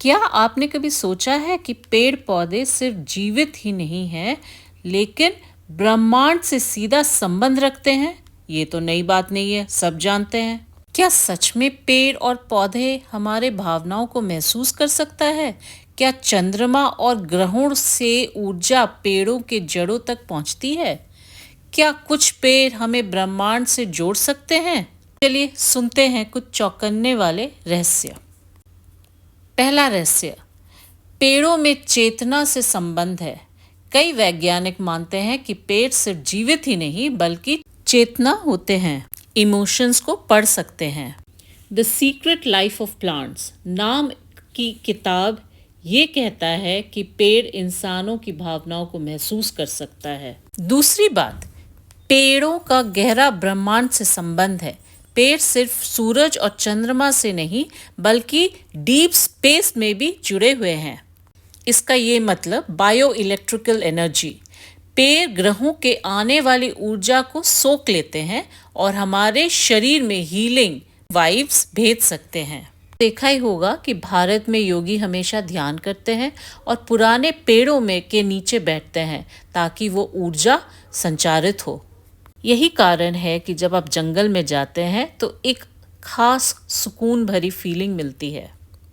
क्या आपने कभी सोचा है कि पेड़ पौधे सिर्फ जीवित ही नहीं हैं, लेकिन ब्रह्मांड से सीधा संबंध रखते हैं? ये तो नई बात नहीं है, सब जानते हैं। क्या सच में पेड़ और पौधे हमारे भावनाओं को महसूस कर सकता है? क्या चंद्रमा और ग्रहों से ऊर्जा पेड़ों के जड़ों तक पहुंचती है? क्या कुछ पेड़ हमें ब्रह्मांड से जोड़ सकते हैं? चलिए सुनते हैं कुछ चौंकाने वाले रहस्य। पहला रहस्य, पेड़ों में चेतना से संबंध है। कई वैज्ञानिक मानते हैं कि पेड़ सिर्फ जीवित ही नहीं बल्कि चेतना होते हैं, इमोशंस को पढ़ सकते हैं। The secret life of plants नाम की किताब ये कहता है कि पेड़ इंसानों की भावनाओं को महसूस कर सकता है। दूसरी बात, पेड़ों का गहरा ब्रह्मांड से संबंध है। पेड़ सिर्फ सूरज और चंद्रमा से नहीं बल्कि डीप स्पेस में भी जुड़े हुए हैं। इसका ये मतलब बायो इलेक्ट्रिकल एनर्जी। पेड़ ग्रहों के आने वाली ऊर्जा को सोख लेते हैं और हमारे शरीर में हीलिंग वाइब्स भेज सकते हैं। देखा ही होगा कि भारत में योगी हमेशा ध्यान करते हैं और पुराने पेड़ों में के नीचे बैठते हैं ताकि वो ऊर्जा संचारित हो। यही कारण है कि जब आप जंगल में जाते हैं तो एक खास सुकून भरी फीलिंग मिलती है।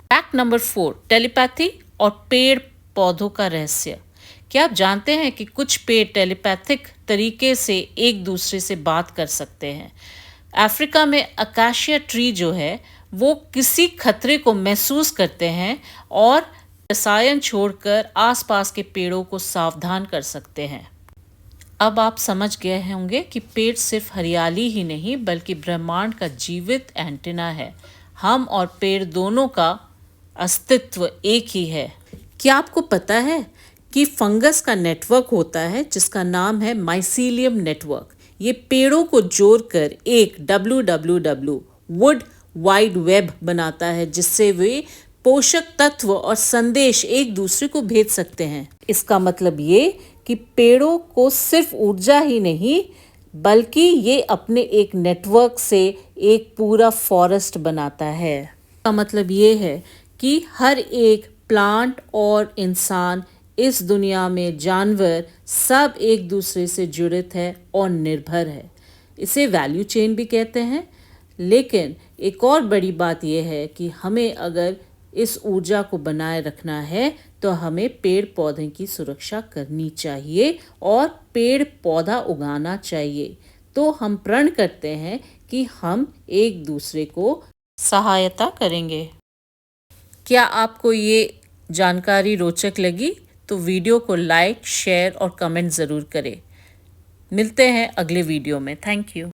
फैक्ट नंबर 4, टेलीपैथी और पेड़ पौधों का रहस्य। क्या आप जानते हैं कि कुछ पेड़ टेलीपैथिक तरीके से एक दूसरे से बात कर सकते हैं? अफ्रीका में अकाशिया ट्री जो है वो किसी खतरे को महसूस करते हैं और रसायन छोड़कर आसपास के पेड़ों को सावधान कर सकते हैं। अब आप समझ गए होंगे कि पेड़ सिर्फ हरियाली ही नहीं बल्कि ब्रह्मांड का जीवित एंटीना है। हम और पेड़ दोनों का अस्तित्व एक ही है। क्या आपको पता है कि फंगस का नेटवर्क होता है जिसका नाम है माइसीलियम नेटवर्क? ये पेड़ों को जोड़कर एक WWW वुड वाइड वेब बनाता है जिससे वे पोषक तत्व और संदेश एक दूसरे को भेज सकते हैं। इसका मतलब ये कि पेड़ों को सिर्फ ऊर्जा ही नहीं बल्कि ये अपने एक नेटवर्क से एक पूरा फॉरेस्ट बनाता है। इसका मतलब ये है कि हर एक प्लांट और इंसान, इस दुनिया में जानवर, सब एक दूसरे से जुड़ित है और निर्भर है। इसे वैल्यू चेन भी कहते हैं। लेकिन एक और बड़ी बात यह है कि हमें अगर इस ऊर्जा को बनाए रखना है तो हमें पेड़ पौधे की सुरक्षा करनी चाहिए और पेड़ पौधा उगाना चाहिए। तो हम प्रण करते हैं कि हम एक दूसरे को सहायता करेंगे। क्या आपको ये जानकारी रोचक लगी? तो वीडियो को लाइक, शेयर और कमेंट ज़रूर करें। मिलते हैं अगले वीडियो में। Thank you.